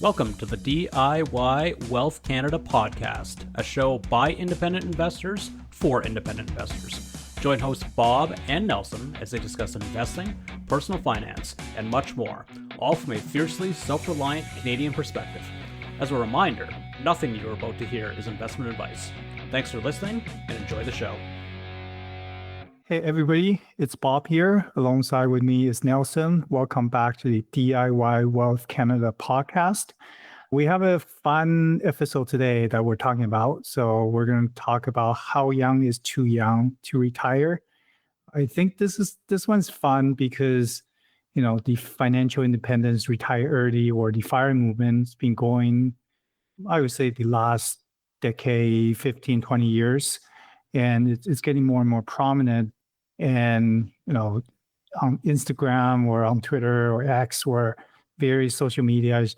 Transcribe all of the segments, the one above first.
Welcome to the DIY Wealth Canada podcast, a show by independent investors for independent investors. Join hosts Bob and Nelson as they discuss investing, personal finance, and much more, all from a fiercely self-reliant Canadian perspective. As a reminder, nothing you're about to hear is investment advice. Thanks for listening and enjoy the show. Hey everybody, it's Bob here. Alongside with me is Nelson. Welcome back to the DIY Wealth Canada podcast. We have a fun episode today that we're talking about. So we're going to talk about how young is too young to retire. I think this one's fun because, the financial independence, retire early, or the FIRE movement's been going, I would say, the last decade, 15, 20 years. And it's getting more and more prominent. And, on Instagram or on Twitter or X or various social medias,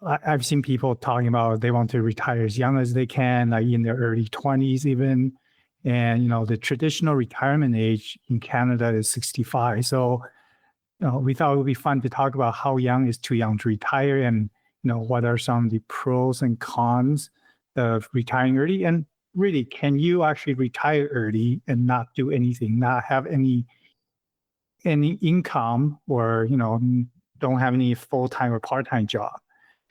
I've seen people talking about they want to retire as young as they can, like in their early 20s even. And, the traditional retirement age in Canada is 65. So, we thought it would be fun to talk about how young is too young to retire and, what are some of the pros and cons of retiring early. And really, can you actually retire early and not do anything, not have any income or, don't have any full-time or part-time job?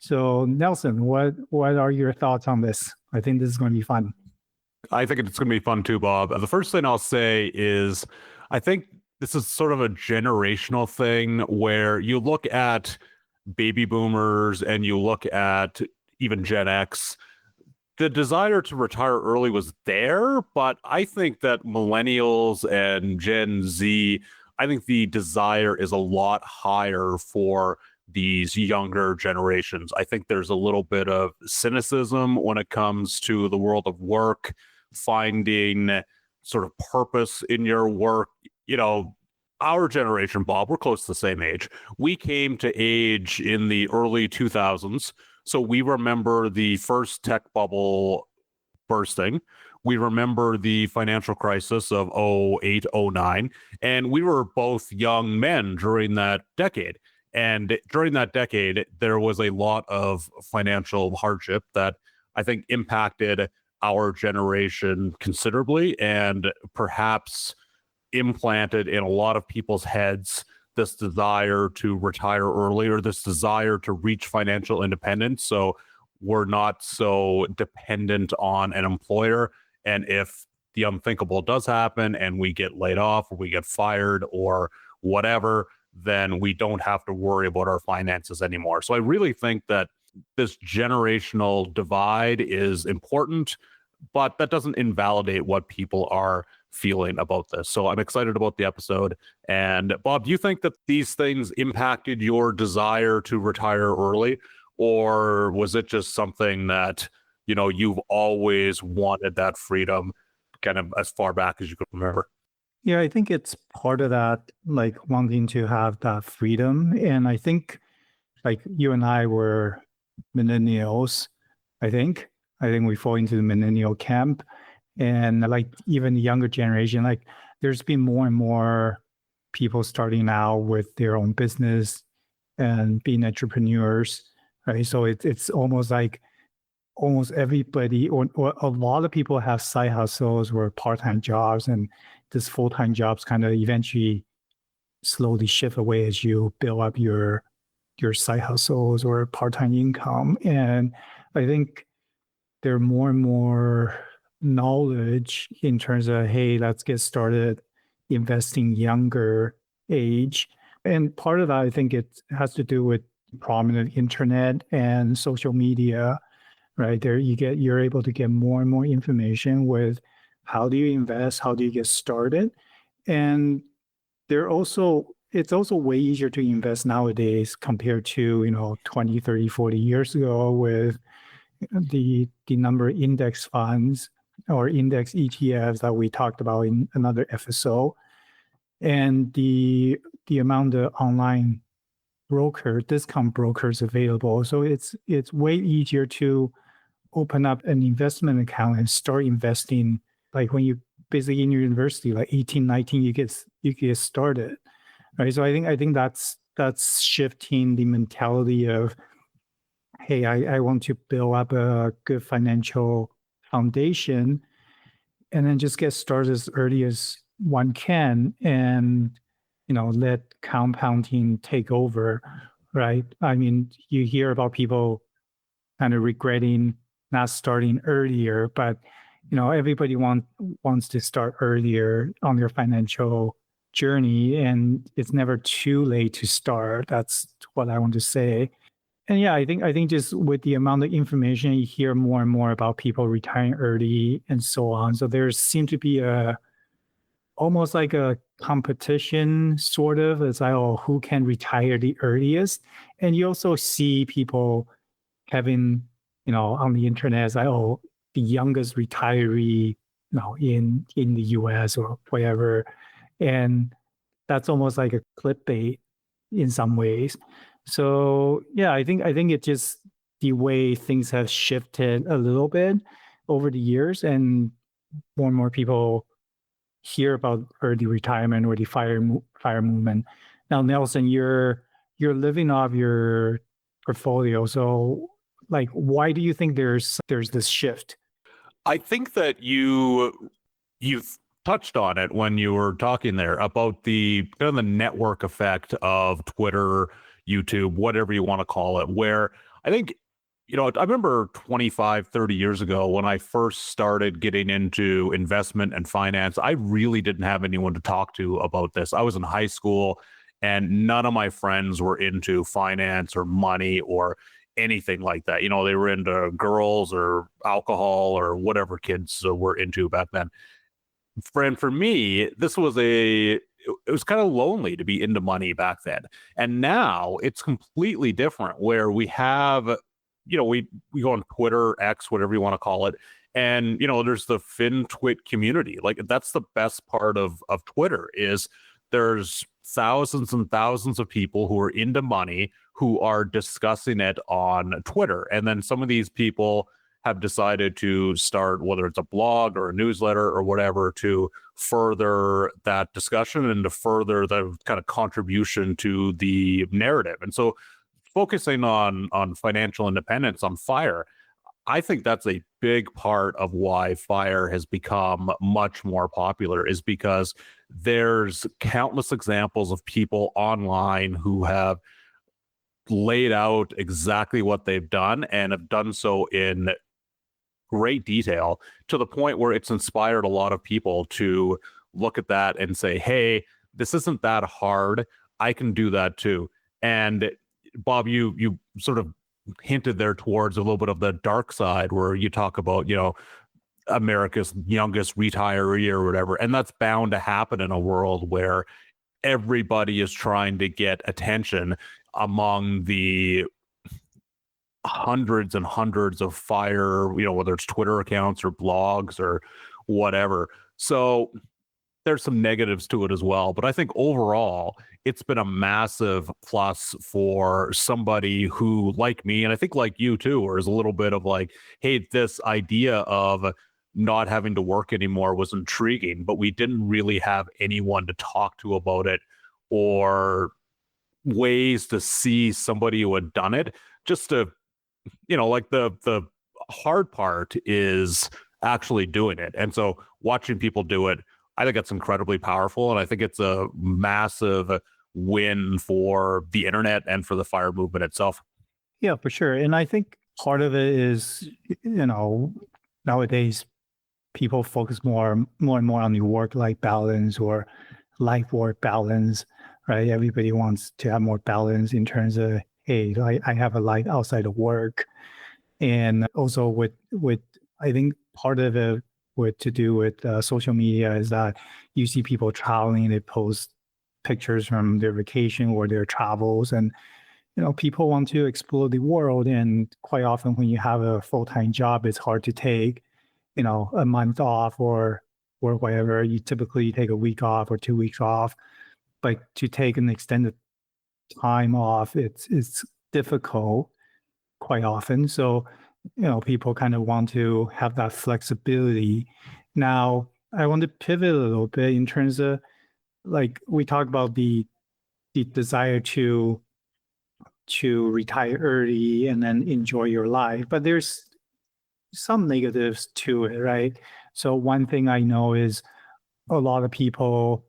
So Nelson, what are your thoughts on this? I think this is going to be fun. I think it's going to be fun too, Bob. The first thing I'll say is I think this is sort of a generational thing where you look at baby boomers and you look at even Gen X. The desire to retire early was there, but I think that millennials and Gen Z, I think the desire is a lot higher for these younger generations. I think there's a little bit of cynicism when it comes to the world of work, finding sort of purpose in your work. Our generation, Bob, we're close to the same age. We came to age in the early 2000s. So we remember the first tech bubble bursting. We remember the financial crisis of 08, 09. And we were both young men during that decade. And during that decade, there was a lot of financial hardship that I think impacted our generation considerably and perhaps implanted in a lot of people's heads this desire to retire early or this desire to reach financial independence. So we're not so dependent on an employer. And if the unthinkable does happen and we get laid off or we get fired or whatever, then we don't have to worry about our finances anymore. So I really think that this generational divide is important, but that doesn't invalidate what people are feeling about this. So I'm excited about the episode. And Bob, do you think that these things impacted your desire to retire early, or was it just something that, you've always wanted that freedom kind of as far back as you could remember? Yeah, I think it's part of that, like wanting to have that freedom. And I think like you and I were millennials, I think we fall into the millennial camp. And like even the younger generation, like there's been more and more people starting out with their own business and being entrepreneurs, right? So it's almost like almost everybody or a lot of people have side hustles or part-time jobs, and this full-time jobs kind of eventually slowly shift away as you build up your side hustles or part-time income. And I think there are more and more knowledge in terms of, hey, let's get started investing younger age. And part of that, I think it has to do with prominent internet and social media, right? There you're able to get more and more information with how do you invest, how do you get started. And it's also way easier to invest nowadays compared to, 20, 30, 40 years ago with the number of index funds or index ETFs that we talked about in another episode, and the amount of online discount brokers available. So it's way easier to open up an investment account and start investing. Like when you basically in your university, like 18, 19, you get started, right? So I think that's shifting the mentality of hey, I want to build up a good financial foundation, and then just get started as early as one can, and let compounding take over, right? I mean, you hear about people kind of regretting not starting earlier, but everybody wants to start earlier on their financial journey, and it's never too late to start. That's what I want to say. And yeah, I think just with the amount of information, you hear more and more about people retiring early and so on. So there seems to be almost like a competition, sort of. It's like, oh, who can retire the earliest? And you also see people having, on the internet, it's like, oh, the youngest retiree, in the US or whatever. And that's almost like a clickbait in some ways. So yeah, I think it's just the way things have shifted a little bit over the years, and more people hear about early retirement or the fire movement. Now, Nelson, you're living off your portfolio, so like, why do you think there's this shift? I think that you've touched on it when you were talking there about the kind of the network effect of Twitter, YouTube, whatever you want to call it, where I think, I remember 25, 30 years ago when I first started getting into investment and finance, I really didn't have anyone to talk to about this. I was in high school and none of my friends were into finance or money or anything like that. They were into girls or alcohol or whatever kids were into back then. For me, it was kind of lonely to be into money back then. And now it's completely different, where we have, we go on Twitter, X, whatever you want to call it. And, there's the FinTwit community. Like, that's the best part of Twitter, is there's thousands and thousands of people who are into money who are discussing it on Twitter. And then some of these people have decided to start, whether it's a blog or a newsletter or whatever, to further that discussion and to further the kind of contribution to the narrative. And so focusing on financial independence on FIRE, I think that's a big part of why FIRE has become much more popular, is because there's countless examples of people online who have laid out exactly what they've done and have done so in great detail, to the point where it's inspired a lot of people to look at that and say, hey, this isn't that hard. I can do that too. And Bob, you sort of hinted there towards a little bit of the dark side, where you talk about, America's youngest retiree or whatever. And that's bound to happen in a world where everybody is trying to get attention among the hundreds and hundreds of FIRE, whether it's Twitter accounts or blogs or whatever. So there's some negatives to it as well. But I think overall, it's been a massive plus for somebody who, like me, and I think like you too, or is a little bit of like, hey, this idea of not having to work anymore was intriguing, but we didn't really have anyone to talk to about it, or ways to see somebody who had done it. Just to, like, the hard part is actually doing it. And so watching people do it, I think that's incredibly powerful. And I think it's a massive win for the internet and for the FIRE movement itself. Yeah, for sure. And I think part of it is, nowadays people focus more and more on the work-life balance or life-work balance, right? Everybody wants to have more balance in terms of, hey, I have a life outside of work. And also with I think part of it to do with social media is that you see people traveling, they post pictures from their vacation or their travels, and people want to explore the world. And quite often when you have a full-time job, it's hard to take a month off or whatever. You typically take a week off or 2 weeks off, but to take an extended time off, it's difficult quite often. So, people kind of want to have that flexibility. Now, I want to pivot a little bit in terms of, like, we talked about the desire to to retire early and then enjoy your life. But there's some negatives to it, right? So one thing I know is a lot of people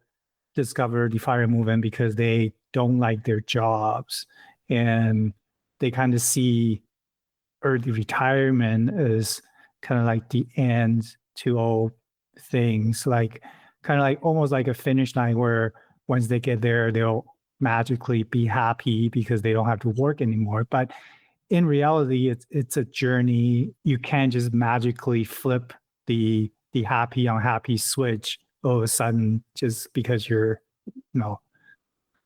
discover the fire movement because they don't like their jobs, and they kind of see early retirement as kind of like the end to all things, like kind of like almost like a finish line where once they get there, they'll magically be happy because they don't have to work anymore. But in reality, it's a journey. You can't just magically flip the happy unhappy switch all of a sudden just because you're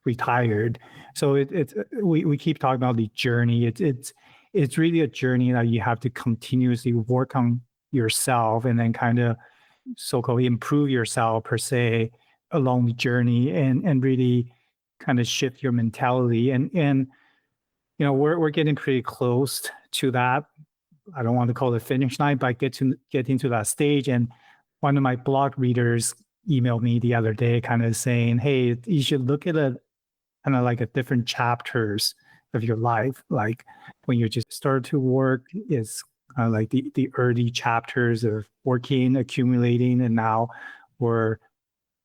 retired. So we keep talking about the journey. It's really a journey that you have to continuously work on yourself and then kind of so-called improve yourself per se along the journey, and really kind of shift your mentality. And we're getting pretty close to that. I don't want to call it finish line, but get into that stage. And one of my blog readers emailed me the other day kind of saying, hey, you should look at it kind of like a different chapters of your life. Like when you just start to work, is kind of like the early chapters of working, accumulating, and now we're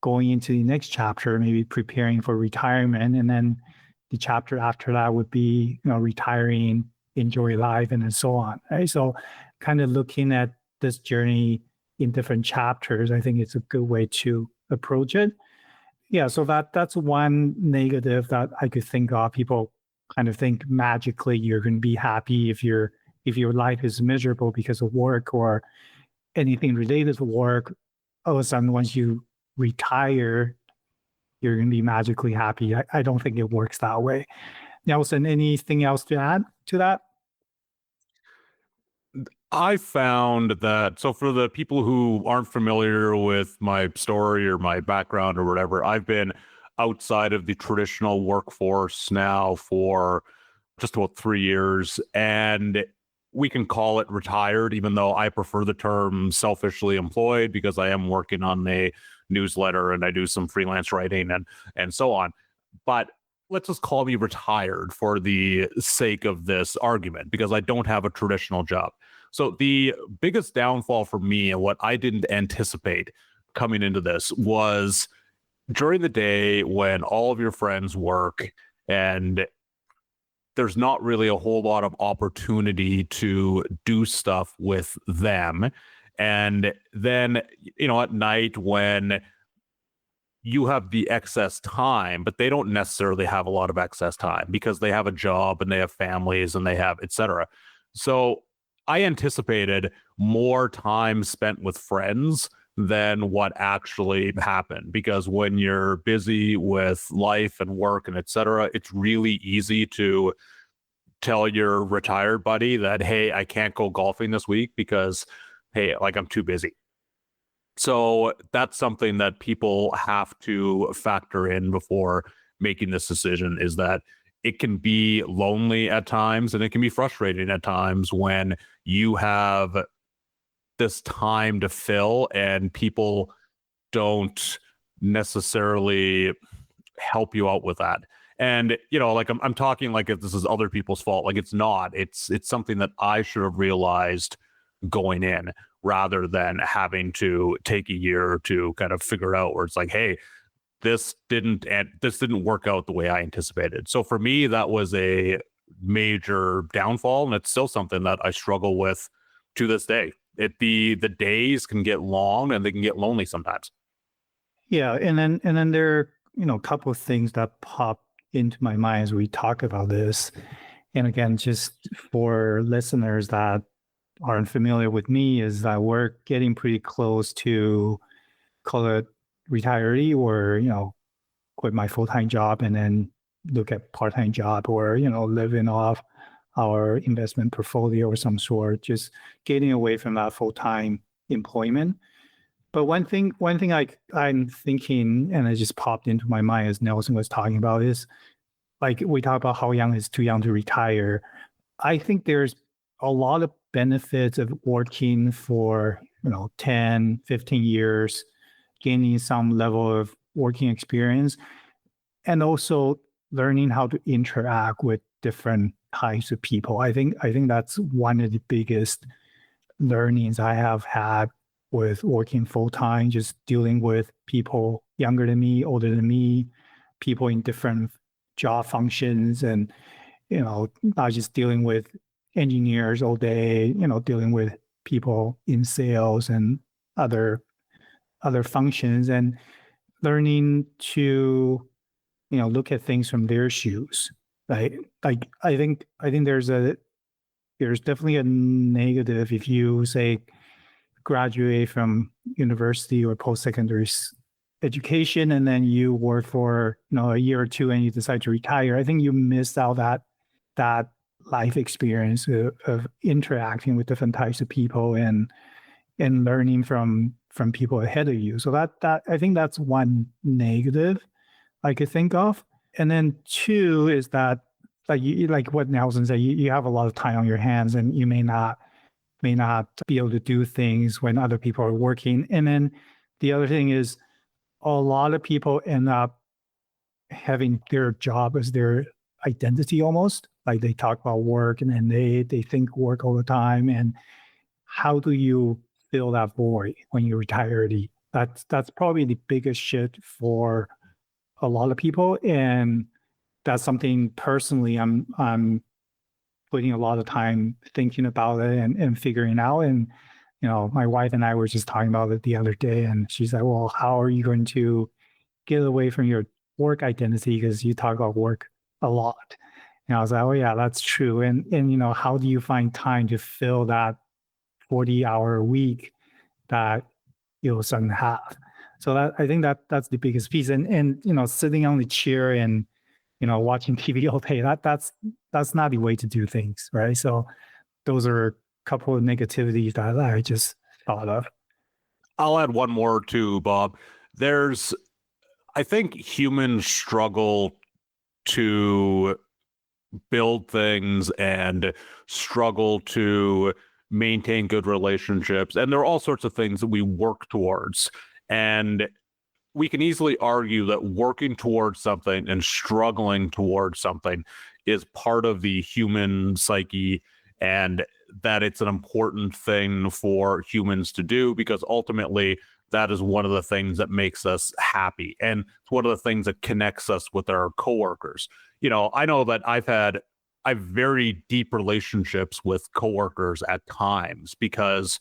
going into the next chapter, maybe preparing for retirement. And then the chapter after that would be, retiring, enjoy life, and then so on. Right. So kind of looking at this journey in different chapters, I think it's a good way to approach it. Yeah. So that's one negative that I could think of. People kind of think magically you're going to be happy if your life is miserable because of work or anything related to work. All of a sudden, once you retire, you're going to be magically happy. I don't think it works that way. Nelson, anything else to add to that? I found that, so for the people who aren't familiar with my story or my background or whatever, I've been outside of the traditional workforce now for just about 3 years, and we can call it retired, even though I prefer the term selfishly employed because I am working on a newsletter and I do some freelance writing and so on. But let's just call me retired for the sake of this argument because I don't have a traditional job. So the biggest downfall for me and what I didn't anticipate coming into this was during the day when all of your friends work and there's not really a whole lot of opportunity to do stuff with them. And then, at night when you have the excess time, but they don't necessarily have a lot of excess time because they have a job and they have families and they have et cetera. So I anticipated more time spent with friends than what actually happened, because when you're busy with life and work and et cetera, it's really easy to tell your retired buddy that, hey, I can't go golfing this week because, hey, like I'm too busy. So that's something that people have to factor in before making this decision, is that it can be lonely at times and it can be frustrating at times when you have this time to fill and people don't necessarily help you out with that. And, like I'm talking like if this is other people's fault, like it's not. It's something that I should have realized going in rather than having to take a year to kind of figure out where it's like, hey, this didn't work out the way I anticipated. So for me, that was a major downfall, and it's still something that I struggle with to this day. The days can get long and they can get lonely sometimes. Yeah, and then there are, a couple of things that pop into my mind as we talk about this. And again, just for listeners that aren't familiar with me, is that we're getting pretty close to call it retiree, or quit my full-time job and then look at part-time job, or living off our investment portfolio or some sort, just getting away from that full-time employment. But one thing I'm thinking, and it just popped into my mind as Nelson was talking about, is like we talk about how young is too young to retire. I think there's a lot of benefits of working for 10, 15 years, gaining some level of working experience, and also learning how to interact with different types of people. I think that's one of the biggest learnings I have had with working full time, just dealing with people younger than me, older than me, people in different job functions, and not just dealing with engineers all day, dealing with people in sales and other functions, and learning to look at things from their shoes. Right? Like I think there's definitely a negative if you say graduate from university or post-secondary education and then you work for a year or two and you decide to retire. I think you missed out that life experience of interacting with different types of people and learning from people ahead of you. So that I think that's one negative I could think of. And then two is that like what Nelson said, you have a lot of time on your hands and you may not be able to do things when other people are working. And then the other thing is a lot of people end up having their job as their identity almost. Like they talk about work and then they think work all the time. And how do you fill that void when you retire early? That's probably the biggest shift for a lot of people. And that's something personally I'm putting a lot of time thinking about it and figuring out. And, my wife and I were just talking about it the other day, and she's like, well, how are you going to get away from your work identity? Because you talk about work a lot. And I was like, oh yeah, that's true. And how do you find time to fill that 40-hour week that you'll suddenly have? So I think that's the biggest piece. And sitting on the chair and watching TV all day, that's not the way to do things, right? So those are a couple of negativities that I just thought of. I'll add one more too, Bob. I think humans struggle to build things and struggle to maintain good relationships. And there are all sorts of things that we work towards. And we can easily argue that working towards something and struggling towards something is part of the human psyche, and that it's an important thing for humans to do because ultimately that is one of the things that makes us happy. And it's one of the things that connects us with our coworkers. I know that I've very deep relationships with coworkers at times because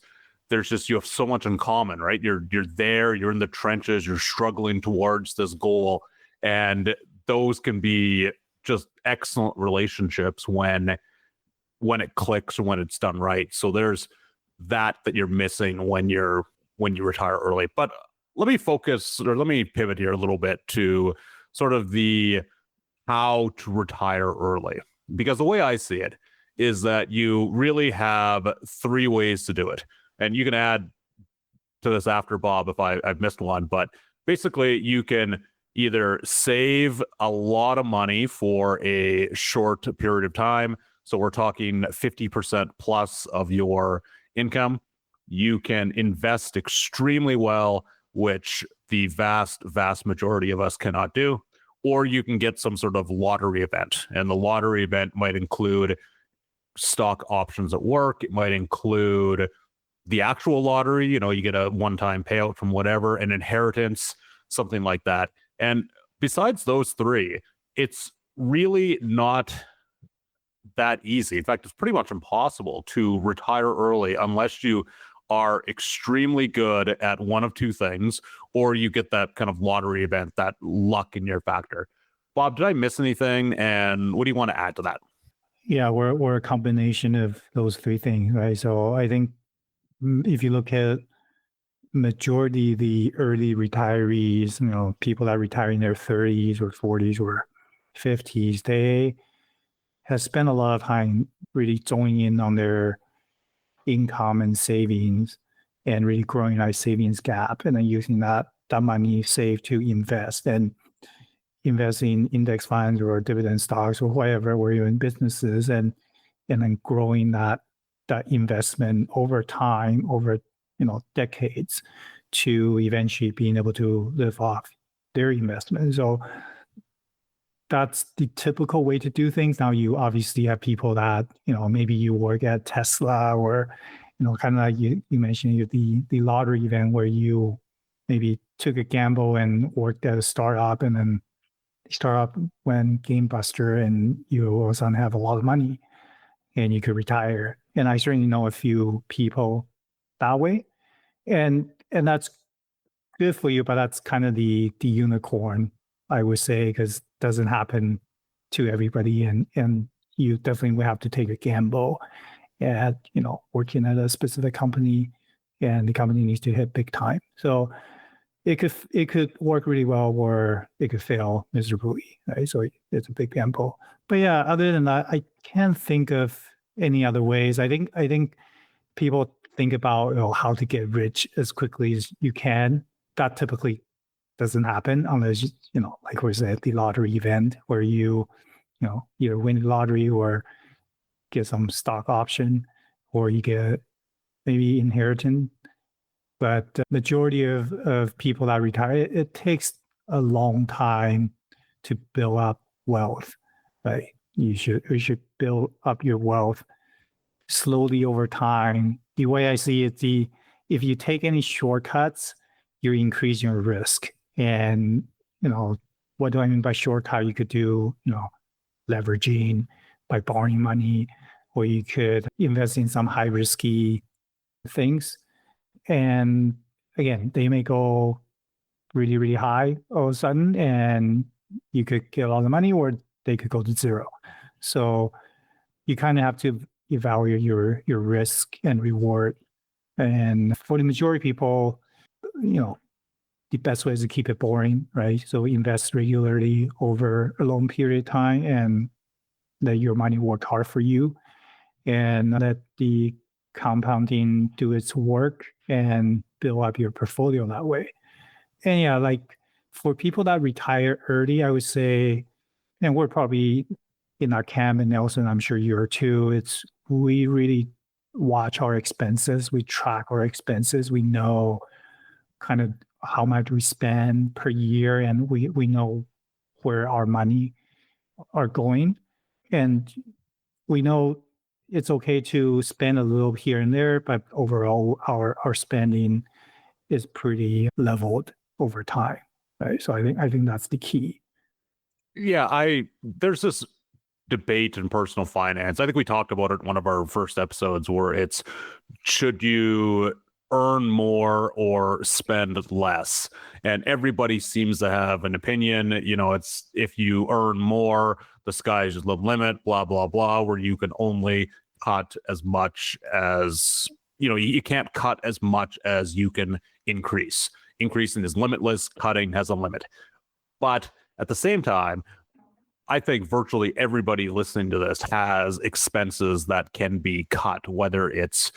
you have so much in common, right? You're there, you're in the trenches, you're struggling towards this goal. And those can be just excellent relationships when it clicks or when it's done right. So there's that you're missing when you retire early. But let me pivot here a little bit to sort of the how to retire early. Because the way I see it is that you really have three ways to do it. And you can add to this after, Bob, if I've missed one. But basically, you can either save a lot of money for a short period of time. So we're talking 50% plus of your income. You can invest extremely well, which the vast, vast majority of us cannot do. Or you can get some sort of lottery event. And the lottery event might include stock options at work. It might include the actual lottery, you get a one-time payout from whatever, an inheritance, something like that. And besides those three, it's really not that easy. In fact, it's pretty much impossible to retire early unless you are extremely good at one of two things, or you get that kind of lottery event, that luck in your factor. Bob, did I miss anything? And what do you want to add to that? Yeah, we're a combination of those three things, right? So I think if you look at majority of the early retirees, people that retire in their 30s or 40s or 50s, they have spent a lot of time really zoning in on their income and savings and really growing that savings gap, and then using that money saved to invest in index funds or dividend stocks or whatever, where you're in businesses, and then growing that investment over time, over decades, to eventually being able to live off their investment. So that's the typical way to do things. Now you obviously have people that, maybe you work at Tesla or, kind of like you mentioned the lottery event where you maybe took a gamble and worked at a startup and then the startup went game buster and you all of a sudden have a lot of money and you could retire. And I certainly know a few people that way. And that's good for you, but that's kind of the unicorn, I would say, because it doesn't happen to everybody, and you definitely will have to take a gamble at working at a specific company, and the company needs to hit big time. So it could work really well, or it could fail miserably, right? So it's a big gamble. But yeah, other than that, I can't think of any other ways. I think people think about how to get rich as quickly as you can. That typically doesn't happen unless like we said, the lottery event where you either win the lottery or get some stock option or you get maybe inheritance. But the majority of people that retire, it takes a long time to build up wealth, right? You should build up your wealth slowly over time. The way I see it, if you take any shortcuts, you're increasing your risk. And, what do I mean by shortcut? You could do, leveraging by borrowing money, or you could invest in some high risky things. And again, they may go really, really high all of a sudden, and you could get a lot of money, or they could go to zero. So you kind of have to evaluate your risk and reward. And for the majority of people, the best way is to keep it boring, right? So invest regularly over a long period of time and let your money work hard for you and let the compounding do its work and build up your portfolio that way. And yeah, like for people that retire early, I would say, and we're probably in our camp, and Nelson, I'm sure you are too, we really watch our expenses. We track our expenses. We know kind of how much we spend per year, and we know where our money are going. And we know it's okay to spend a little here and there, but overall our spending is pretty leveled over time. Right. So I think that's the key. Yeah, there's this debate in personal finance. I think we talked about it in one of our first episodes where it's should you earn more or spend less? And everybody seems to have an opinion. It's if you earn more, the sky's the limit, blah, blah, blah, where you can only cut as much as, you can't cut as much as you can increase. Increasing is limitless, cutting has a limit. But at the same time, I think virtually everybody listening to this has expenses that can be cut, whether it's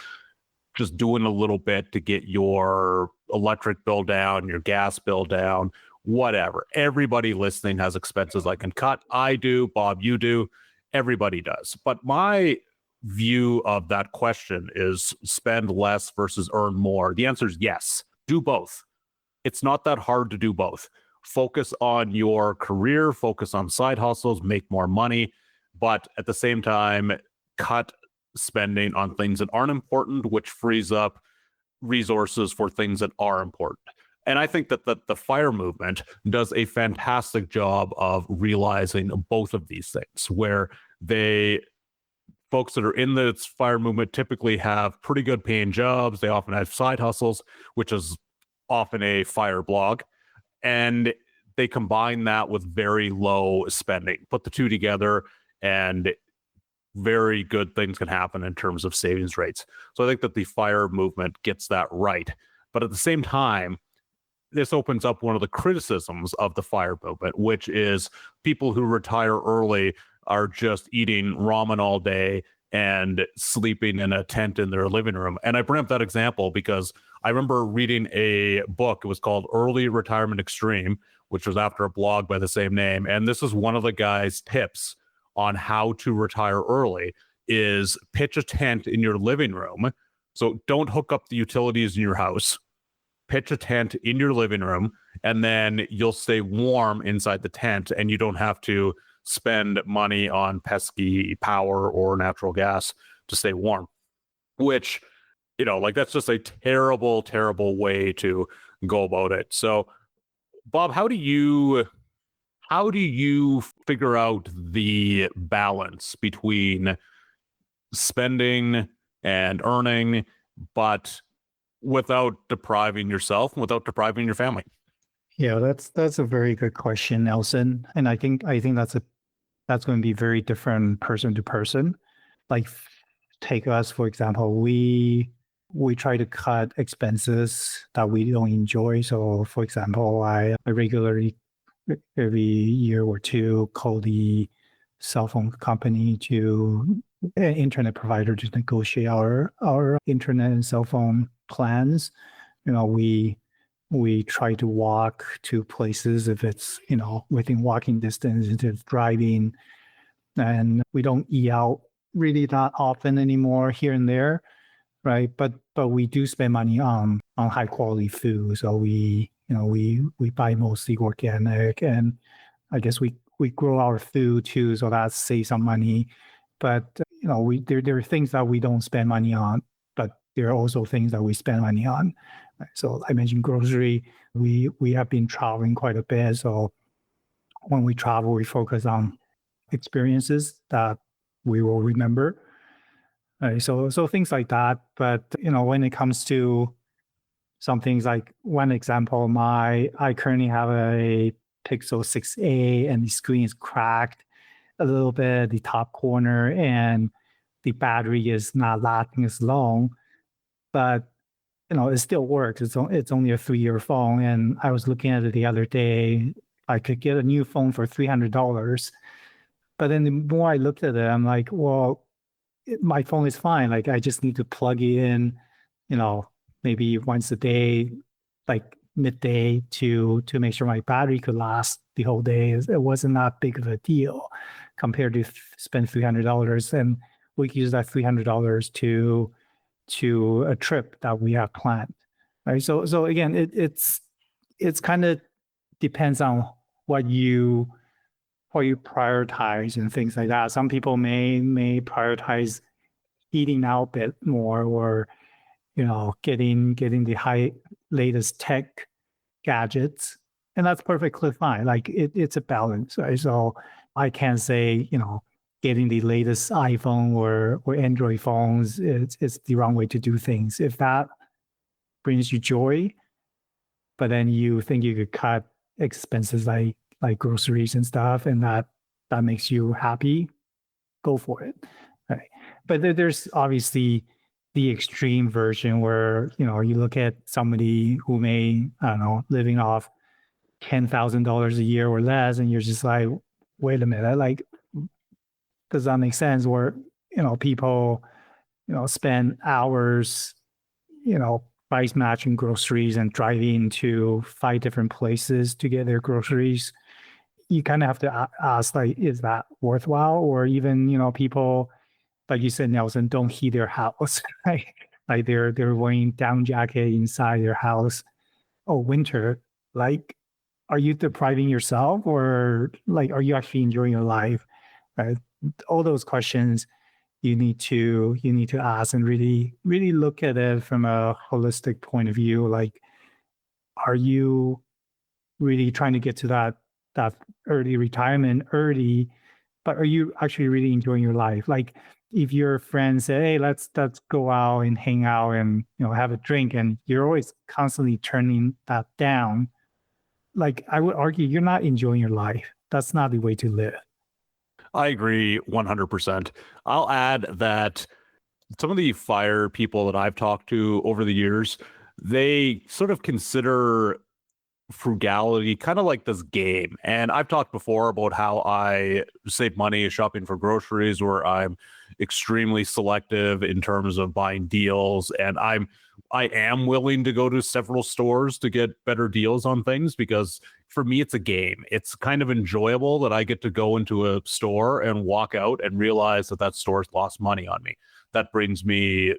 just doing a little bit to get your electric bill down, your gas bill down, whatever. Everybody listening has expenses that can cut. I do, Bob, you do, everybody does. But my view of that question is spend less versus earn more. The answer is yes, do both. It's not that hard to do both. Focus on your career, focus on side hustles, make more money, but at the same time, cut spending on things that aren't important, which frees up resources for things that are important. And I think that the FIRE movement does a fantastic job of realizing both of these things, where folks that are in the FIRE movement typically have pretty good paying jobs. They often have side hustles, which is often a FIRE blog. And they combine that with very low spending, put the two together, and very good things can happen in terms of savings rates. So I think that the FIRE movement gets that right. But at the same time, this opens up one of the criticisms of the FIRE movement, which is people who retire early are just eating ramen all day and sleeping in a tent in their living room. And I bring up that example because I remember reading a book. It was called Early Retirement Extreme, which was after a blog by the same name. And this is one of the guy's tips on how to retire early is pitch a tent in your living room. So don't hook up the utilities in your house. Pitch a tent in your living room and then you'll stay warm inside the tent, and you don't have to spend money on pesky power or natural gas to stay warm, which, like, that's just a terrible, terrible way to go about it. So, Bob, how do you figure out the balance between spending and earning, but without depriving yourself and without depriving your family? Yeah, that's a very good question, Nelson. And I think that's going to be very different person to person. Like, take us for example, we try to cut expenses that we don't enjoy. So for example, I regularly every year or two call the cell phone company to an internet provider to negotiate our internet and cell phone plans. We try to walk to places if it's within walking distance instead of driving, and we don't eat out really that often anymore, here and there, right? But we do spend money on high quality food. So we buy mostly organic, and I guess we grow our food too, so that saves some money. But there are things that we don't spend money on, but there are also things that we spend money on. Right? So I mentioned grocery. We have been traveling quite a bit, so when we travel, we focus on experiences that we will remember. Right? So things like that. But when it comes to some things, like one example, I currently have a Pixel 6a, and the screen is cracked a little bit, the top corner, and the battery is not lasting as long, but it still works. It's only a 3-year phone, and I was looking at it the other day. I could get a new phone for $300, but then the more I looked at it, I'm like, well, my phone is fine. Like, I just need to plug it in, maybe once a day, like midday, to make sure my battery could last the whole day. It wasn't that big of a deal compared to spend $300, and we could use that $300 to a trip that we have planned, right? So again, it's kind of depends on what you prioritize and things like that. Some people may prioritize eating out a bit more, or getting the latest tech gadgets, and that's perfectly fine. Like, it's a balance, right? So I can't say getting the latest iPhone or Android phones it's the wrong way to do things. If that brings you joy, but then you think you could cut expenses like groceries and stuff, and that makes you happy, go for it. Right? But there's obviously the extreme version where you look at somebody who may, I don't know, living off $10,000 a year or less, and you're just like, wait a minute, like, does that make sense? Where people spend hours price matching groceries and driving to 5 different places to get their groceries. You kind of have to ask, like, is that worthwhile? Or even people, like you said, Nelson, don't heat their house, right? Like, they're wearing down jacket inside their house. Oh, winter. Like, are you depriving yourself, or like, are you actually enjoying your life? Right? All those questions you need to ask, and really look at it from a holistic point of view. Like, are you really trying to get to that early retirement early, but are you actually really enjoying your life? Like, if your friends say, hey, let's go out and hang out and have a drink, and you're always constantly turning that down, like, I would argue you're not enjoying your life. That's not the way to live. I agree 100%. I'll add that some of the fire people that I've talked to over the years, they sort of consider frugality kind of like this game. And I've talked before about how I save money shopping for groceries, where I'm extremely selective in terms of buying deals, and I am willing to go to several stores to get better deals on things, because for me it's a game. It's kind of enjoyable that I get to go into a store and walk out and realize that store's lost money on me. That brings me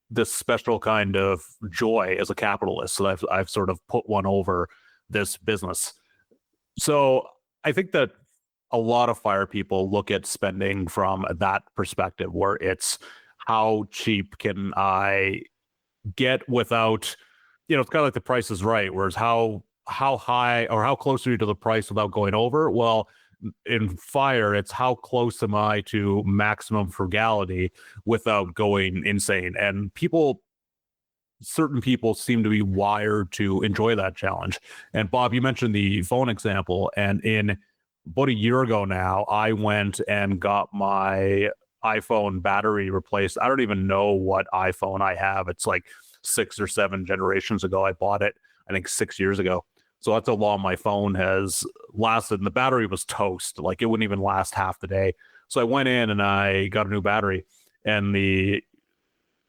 this special kind of joy as a capitalist that I've sort of put one over this business. So I think that a lot of fire people look at spending from that perspective, where it's how cheap can I get without, it's kind of like The Price is Right, whereas how high or how close are you to the price without going over? Well, in fire, it's how close am I to maximum frugality without going insane. And certain people seem to be wired to enjoy that challenge. And Bob, you mentioned the phone example, and in about a year ago now, I went and got my iPhone battery replaced. I don't even know what iPhone I have. It's like 6 or 7 generations ago. I bought it, I think 6 years ago. So that's how long my phone has lasted. And the battery was toast. Like, it wouldn't even last half the day. So I went in and I got a new battery, and the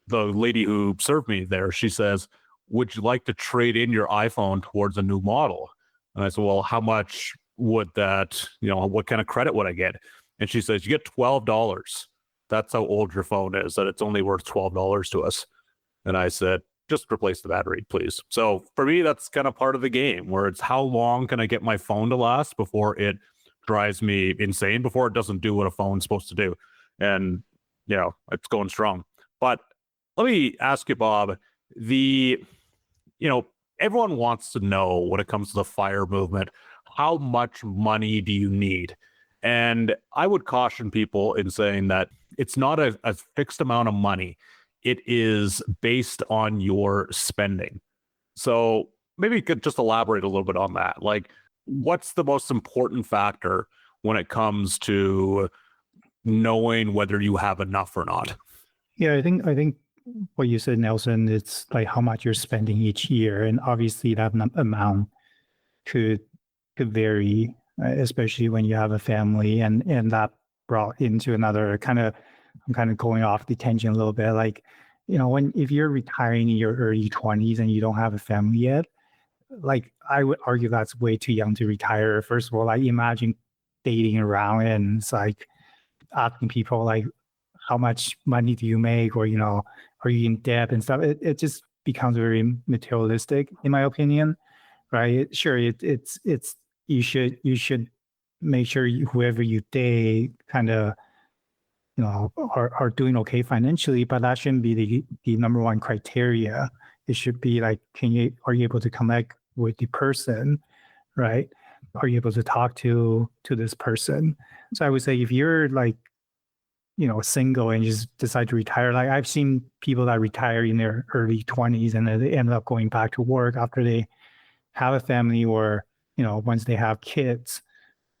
lady who served me there, she says, "Would you like to trade in your iPhone towards a new model?" And I said, "Well, how much would that, what kind of credit would I get?" And she says, "You get $12. That's how old your phone is, that it's only worth $12 to us." And I said, "Just replace the battery, please." So for me, that's kind of part of the game, where it's how long can I get my phone to last before it drives me insane, before it doesn't do what a phone's supposed to do. And, it's going strong. But let me ask you, Bob, everyone wants to know, when it comes to the fire movement, how much money do you need? And I would caution people in saying that it's not a fixed amount of money. It is based on your spending. So maybe you could just elaborate a little bit on that. Like, what's the most important factor when it comes to knowing whether you have enough or not? Yeah, I think what you said, Nelson, it's like how much you're spending each year, and obviously that amount could vary, especially when you have a family, and that brought into another I'm kind of going off the tangent a little bit. Like, if you're retiring in your early 20s and you don't have a family yet, like, I would argue that's way too young to retire. First of all, I imagine dating around and it's like asking people like, how much money do you make, or are you in debt and stuff. It just becomes very materialistic, in my opinion, right? Sure, it's you should make sure whoever you date kind of are doing okay financially, but that shouldn't be the number one criteria. It should be like, are you able to connect with the person, right? Are you able to talk to this person? So I would say, if you're like single and just decide to retire, like, I've seen people that retire in their early 20s and then they end up going back to work after they have a family, or once they have kids,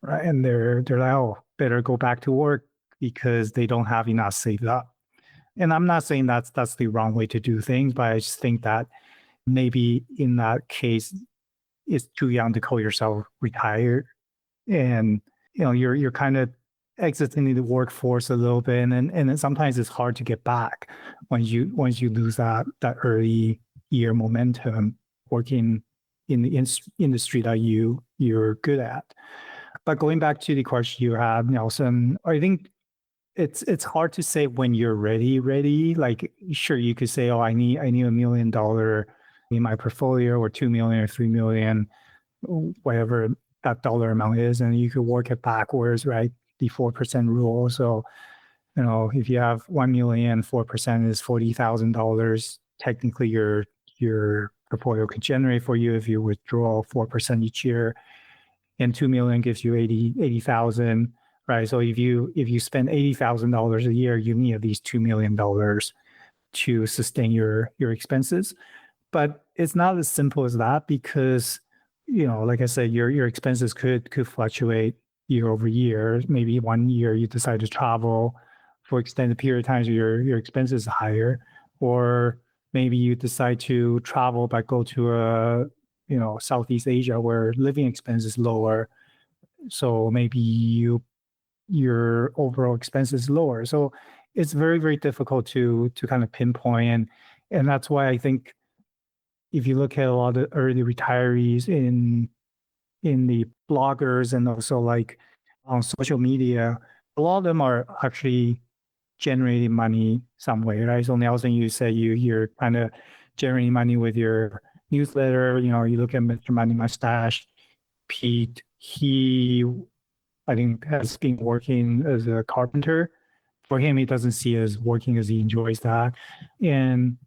right? And they're like, oh, better go back to work because they don't have enough saved up. And I'm not saying that's the wrong way to do things, but I just think that maybe in that case, it's too young to call yourself retired, and you're kind of exiting the workforce a little bit, and then sometimes it's hard to get back once you lose that early year momentum working in the industry that you're good at. But going back to the question you had, Nelson, I think it's hard to say when you're ready. Like, sure, you could say, oh, I need $1 million in my portfolio, or 2 million or 3 million, whatever that dollar amount is, and you could work it backwards, right? The 4% rule. So, if you have 1 million, 4% is $40,000. Technically, your portfolio could generate for you if you withdraw 4% each year, and 2 million gives you 80,000, right? So if you spend $80,000 a year, you need at least $2 million to sustain your expenses. But it's not as simple as that, because like I said, your expenses could fluctuate year over year. Maybe one year you decide to travel for extended period of time, so your expenses are higher, or maybe you decide to travel but go to a Southeast Asia where living expense is lower, so maybe your overall expense is lower. So it's very, very difficult to kind of pinpoint, and that's why I think if you look at a lot of early retirees in the bloggers, and also like on social media, a lot of them are actually generating money some way, right? So Nelson, you say you're kind of generating money with your newsletter, you look at Mr. Money Mustache, Pete, I think, has been working as a carpenter. For him, he doesn't see it as working as he enjoys that. And,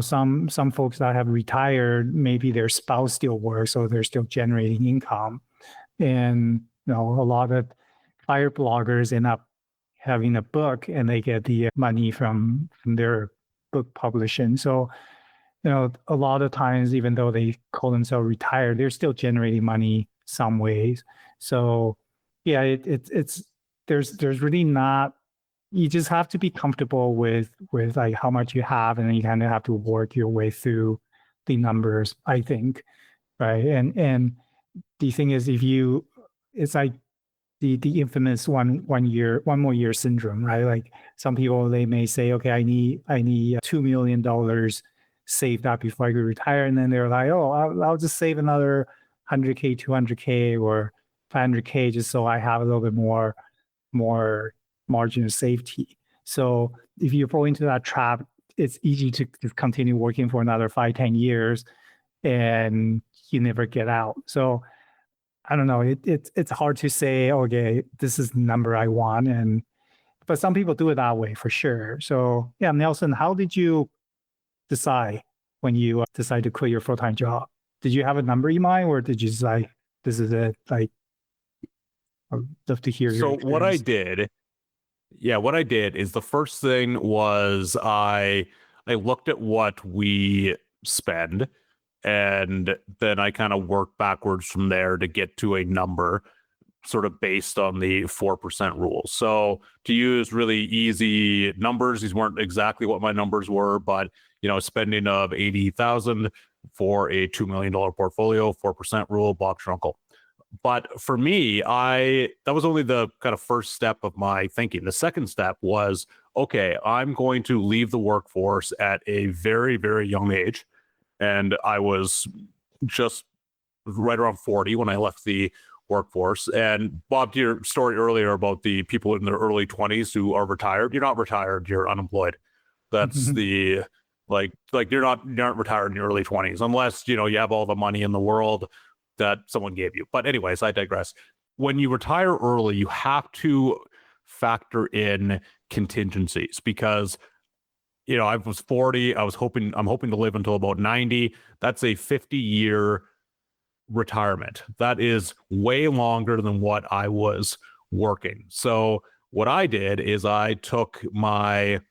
some folks that have retired, maybe their spouse still works, so they're still generating income. And, a lot of fire bloggers end up having a book and they get the money from their book publishing. So, a lot of times, even though they call themselves retired, they're still generating money some ways. So, yeah, it's there's really not. You just have to be comfortable with like how much you have, and then you kind of have to work your way through the numbers, I think, right? And the thing is, it's like the infamous one more year syndrome, right? Like some people, they may say, okay, I need $2 million saved up before I could retire, and then they're like, oh, I'll just save another 100K, 200K, or 500K just so I have a little bit more margin of safety. So if you fall into that trap, it's easy to just continue working for another 5-10 years and you never get out. So I don't know. It's hard to say, okay, this is the number I want. But some people do it that way for sure. So yeah, Nelson, how did you decide when you decide to quit your full-time job? Did you have a number in mind, or did you decide this is it? Like, I'd love to hear your So what I did is the first thing was I looked at what we spend, and then I kind of worked backwards from there to get to a number sort of based on the 4% rule. So to use really easy numbers, these weren't exactly what my numbers were, but spending of 80,000 for a $2 million portfolio, 4% rule, box your uncle. But for me, that was only the kind of first step of my thinking. The second step was, okay, I'm going to leave the workforce at a very, very young age. And I was just right around 40 when I left the workforce. And Bob, to your story earlier about the people in their early 20s who are retired, you're not retired, you're unemployed. That's the like you're not retired in your early 20s unless you have all the money in the world that someone gave you. But anyways, I digress. When you retire early, you have to factor in contingencies because I was 40. I'm hoping to live until about 90. That's a 50-year retirement. That is way longer than what I was working. So what I did is I took the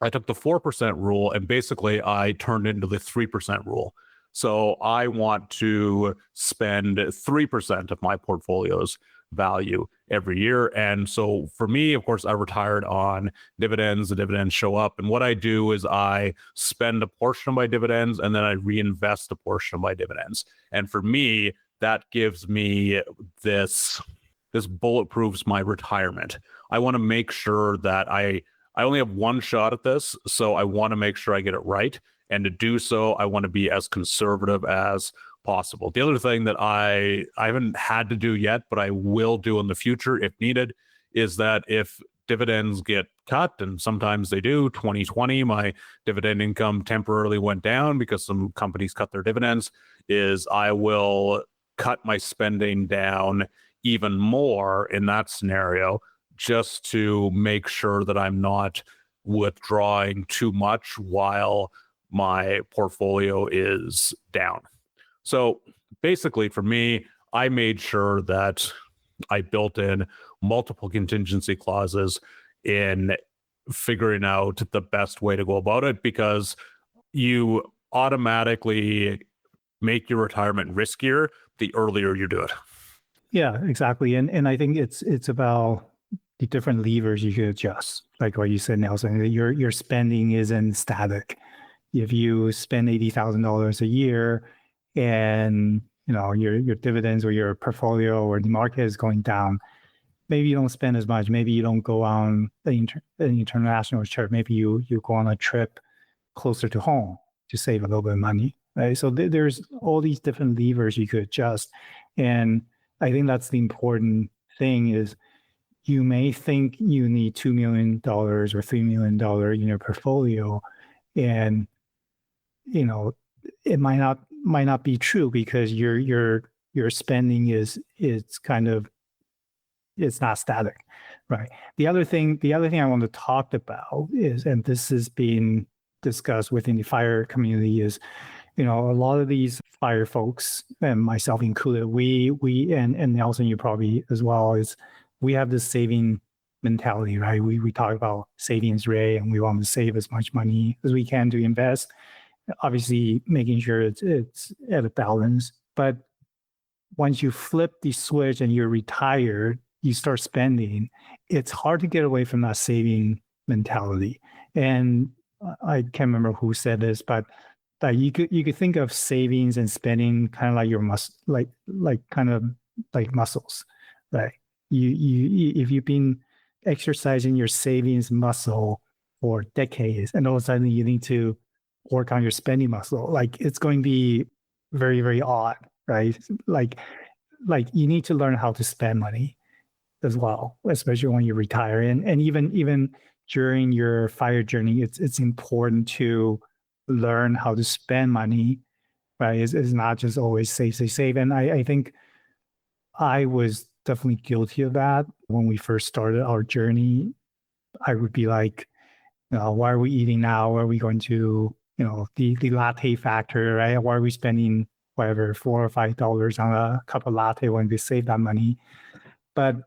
4% rule and basically I turned it into the 3% rule. So I want to spend 3% of my portfolio's value every year. And so for me, of course, I retired on dividends. The dividends show up. And what I do is I spend a portion of my dividends and then I reinvest a portion of my dividends. And for me, that gives me this bulletproofs my retirement. I want to make sure that I only have one shot at this. So I want to make sure I get it right. And to do so, I want to be as conservative as possible. The other thing that I haven't had to do yet, but I will do in the future if needed, is that if dividends get cut, and sometimes they do, 2020, my dividend income temporarily went down because some companies cut their dividends, is I will cut my spending down even more in that scenario just to make sure that I'm not withdrawing too much while my portfolio is down. So basically for me, I made sure that I built in multiple contingency clauses in figuring out the best way to go about it, because you automatically make your retirement riskier the earlier you do it. Yeah, exactly. And I think it's about the different levers you could adjust. Like what you said, Nelson, your spending isn't static. If you spend $80,000 a year and your dividends or your portfolio or the market is going down, maybe you don't spend as much. Maybe you don't go on an international trip. Maybe you go on a trip closer to home to save a little bit of money, right? So there's all these different levers you could adjust. And I think that's the important thing is you may think you need $2 million or $3 million in your portfolio. And, it might not be true because your spending is kind of, it's not static, right? The other thing I want to talk about is, and this is being discussed within the fire community, is, a lot of these fire folks, and myself included, we and Nelson, you probably as well, is we have this saving mentality, right? We talk about savings rate, and we want to save as much money as we can to invest. Obviously, making sure it's at a balance. But once you flip the switch and you're retired, you start spending. It's hard to get away from that saving mentality. And I can't remember who said this, but you could think of savings and spending kind of like your kind of like muscles, right? You if you've been exercising your savings muscle for decades, and all of a sudden you need to work on your spending muscle, like it's going to be very, very odd, right? Like you need to learn how to spend money as well, especially when you retire. And even during your fire journey, it's important to learn how to spend money, right? It's not just always save. And I think I was definitely guilty of that when we first started our journey. I would be like, why are we eating now? Are we going to, the latte factor, right? Why are we spending whatever $4 or $5 on a cup of latte when we save that money? But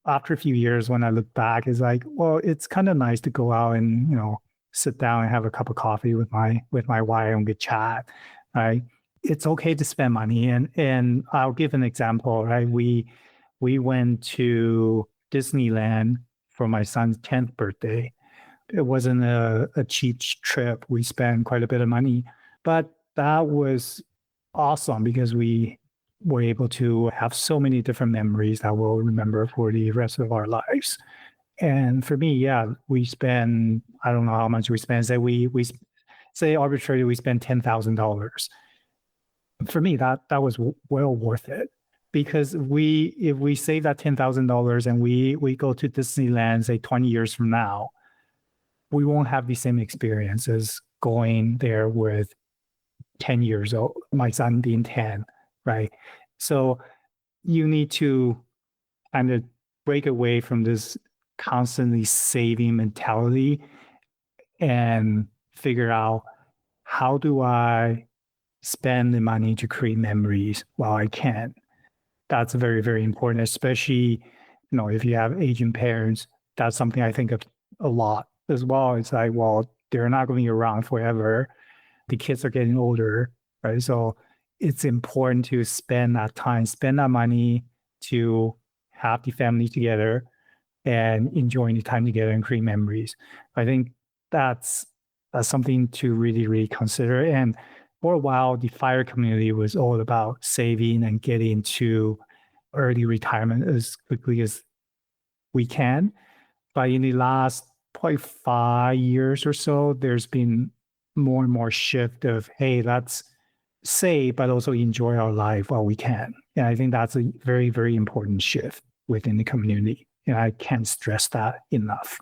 after a few years, when I look back, it's like, well, it's kind of nice to go out and, sit down and have a cup of coffee with my wife and get chat, right? It's okay to spend money. And I'll give an example, right? We went to Disneyland for my son's 10th birthday. It wasn't a cheap trip. We spent quite a bit of money, but that was awesome because we were able to have so many different memories that we'll remember for the rest of our lives. And for me, yeah, we spend, I don't know how much we spend. Say we say arbitrarily we spend $10,000. For me, that was well worth it, because if we save that $10,000 and we go to Disneyland, say 20 years from now, we won't have the same experience as going there with 10 years old, my son being 10, right? So you need to kind of break away from this constantly saving mentality and figure out, how do I spend the money to create memories while I can? That's very, very important, especially, if you have aging parents. That's something I think of a lot as well. It's like, well, they're not going to be around forever. The kids are getting older, right? So it's important to spend that time, spend that money to have the family together and enjoying the time together and create memories. I think that's something to really, really consider. And for a while, the fire community was all about saving and getting to early retirement as quickly as we can. But in the last probably 5 years or so, there's been more and more shift of, hey, let's save, but also enjoy our life while we can. And I think that's a very, very important shift within the community. And I can't stress that enough.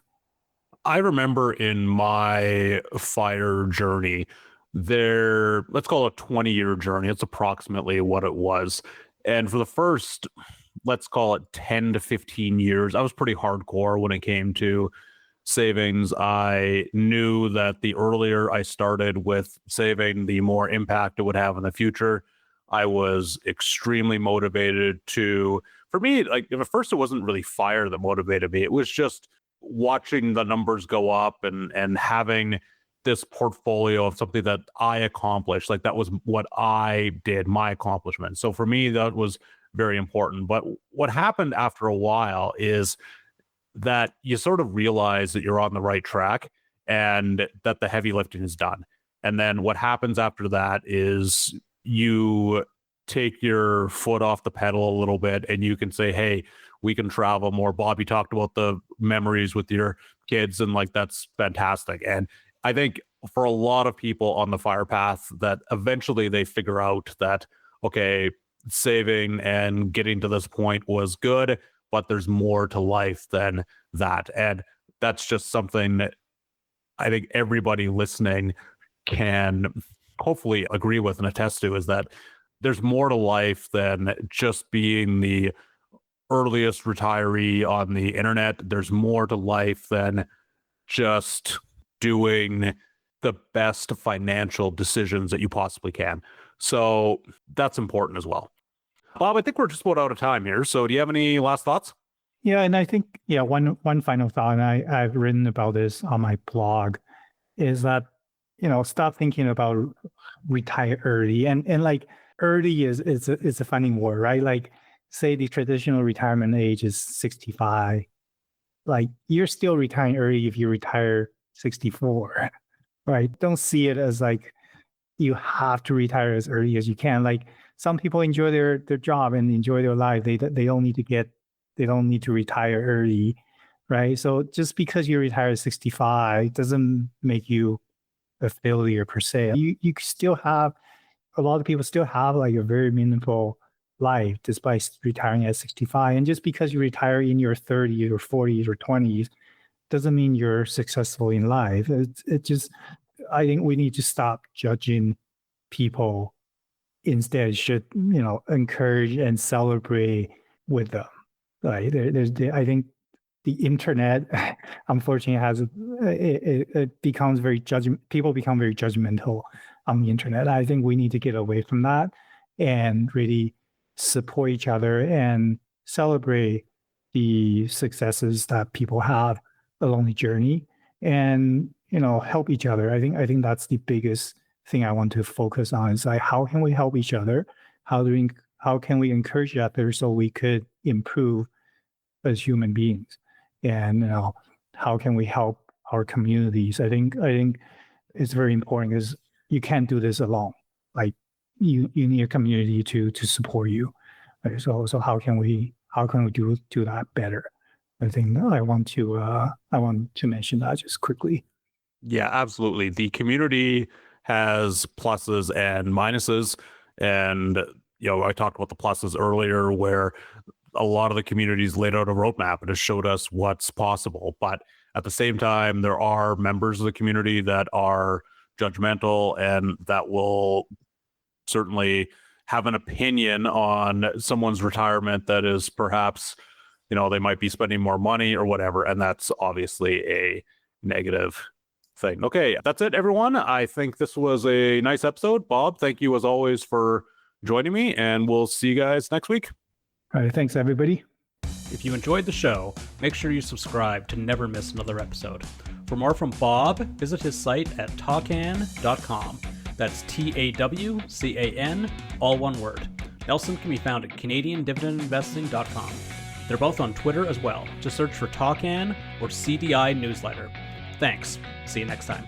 I remember in my fire journey, let's call it a 20-year journey. It's approximately what it was. And for the first, let's call it 10 to 15 years, I was pretty hardcore when it came to savings. I knew that the earlier I started with saving, the more impact it would have in the future. I was extremely motivated for me, like at first it wasn't really fire that motivated me. It was just watching the numbers go up and having this portfolio of something that I accomplished. Like that was what I did, my accomplishment. So for me, that was very important. But what happened after a while is that you sort of realize that you're on the right track and that the heavy lifting is done. And then what happens after that is you take your foot off the pedal a little bit and you can say, hey, we can travel more. Bobby talked about the memories with your kids, and like that's fantastic. And I think for a lot of people on the fire path, that eventually they figure out that, okay, saving and getting to this point was good, but there's more to life than that. And that's just something that I think everybody listening can hopefully agree with and attest to is that there's more to life than just being the earliest retiree on the internet. There's more to life than just doing the best financial decisions that you possibly can. So that's important as well. Bob, I think we're just about out of time here. So do you have any last thoughts? Yeah, and I think, one final thought, and I've written about this on my blog, is that, stop thinking about retire early. And like early is a funny word, right? Like, say the traditional retirement age is 65. Like, you're still retiring early if you retire 64, right? Don't see it as like you have to retire as early as you can. Like, some people enjoy their job and enjoy their life. They don't need to retire early, right? So just because you retire at 65 doesn't make you a failure per se. You still have, a lot of people still have like a very meaningful life despite retiring at 65. And just because you retire in your 30s or 40s or 20s doesn't mean you're successful in life. It just, I think we need to stop judging people. Instead, should encourage and celebrate with them. Right? I think the internet, unfortunately, has it becomes very people become very judgmental on the internet. I think we need to get away from that and really support each other and celebrate the successes that people have along the journey, and help each other. I think that's the biggest thing I want to focus on, is like, how can we help each other? How can we encourage each other so we could improve as human beings? And how can we help our communities? I think it's very important, because you can't do this alone. Like, you need a community to support you. Right? So how can we do that better? I think I want to mention that just quickly. Yeah, absolutely. The community has pluses and minuses. And, I talked about the pluses earlier, where a lot of the communities laid out a roadmap and has showed us what's possible. But at the same time, there are members of the community that are judgmental and that will certainly have an opinion on someone's retirement that is perhaps, they might be spending more money or whatever. And that's obviously a negative thing. Okay, that's it, everyone. I think this was a nice episode. Bob, thank you as always for joining me, and we'll see you guys next week. All right, thanks everybody. If you enjoyed the show, make sure you subscribe to never miss another episode. For more from Bob, visit his site at tawcan.com. That's TAWCAN, all one word. Nelson can be found at CanadianDividendInvesting.com. They're both on Twitter as well. Just search for Tawcan or CDI Newsletter. Thanks. See you next time.